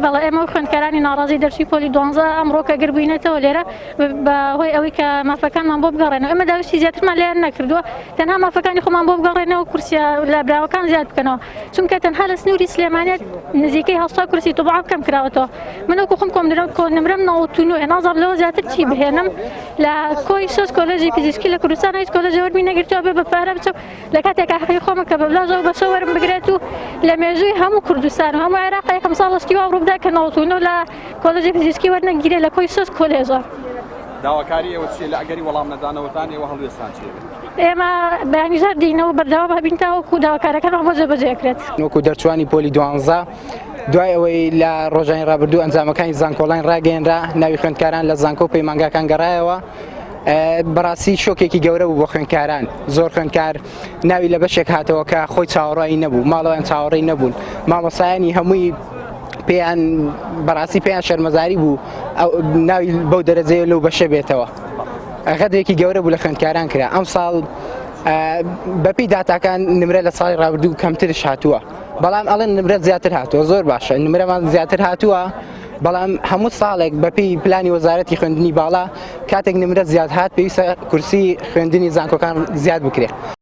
بەڵێ ئێمە خوێندکارانی ناڕازی دەرسی پۆلی 12 ئەمڕۆ کە گربووینەتەوە لێرە بەهۆی ئەوەی کە مافەکانمان بۆ بگەڕێنەوە ئێمە داویستی زیاترمان لێیان نەکردووە تەنها مافەکانی خۆمان بۆ بگەڕێنەوە کورسیا لە براوەکان زیاد بکەنەوە چونکە تەنها لە سنووری سلێمانیەت نزیکەی 80 کورسی طبعا کەم کراوەتەوە من وەکو خۆم کۆنمرەم 99 نازانم لەوە زیاتر چی بهێنم لە کۆی سۆس کۆلێژی پزیسکی لە کوردستان هیچ کۆلێژی وەرمی نەگرتووە بێ بە پارە بچم لە کاتێکا حەقی خۆمە کە بەبلاژەوە بەسە وەرم بگرێت و لە مێژووی هەموو کوردستان و هەموو عێراق یەکەم ساڵشتی وا ڕووبدا کە 99 لە کۆلێژی پزیسکی وەرنەگیرێ لە کۆی سۆس کۆلێژە داواکاری ئێوە چیە لە ئەگەری وەڵام نەدانەوەتان ئێوە هەڵوێستان چیە؟ ئێمە بەیانیزار دینەوە بەردەوام هەبین تاوەکو داواکارەکان بۆ جێبەجێکرێت وەکو دەرچوانی پۆلی 12 دوای ئەوەی لە ڕۆژانی ڕابردوو ئەنجامەکانی زانکۆڵین ڕاگەیەنرا ناوی خوێندکاران لە زانکۆ و پەیمانگاکان گەڕایەوە بەڕاستی شۆکێکی گەورە بوو بۆ خوێندکاران زۆر خوێندکار ناوی لە بەشێک هاتەوە کە خۆی چاوەڕوایی نەبوو ماڵەوەیان چاوەڕێی نەبوون مامۆسایانی هەمووی پێیان بەڕاستی پێیان شەرمەزاری بوو ناوی بەو دەرەجەیە لەو بەشە بێتەوە غەدرێکی گەورە بوو لە خوێندکاران کرا ئەم ساڵ بەپی داتاکان نمرە لە ساڵی ڕابردوو کەمترش هاتووە بەڵام ئەڵێن نمرە زیاتر هاتووە زۆر باشە نمرەمان زیاتر هاتووە بەڵام هەموو ساڵێک بەپی پلانی وەزارەتی خوێندنی باڵا کاتێک نمرە زیاد هات پێویستە کورسی خوێندنی زانکۆکان زیاد بکرێت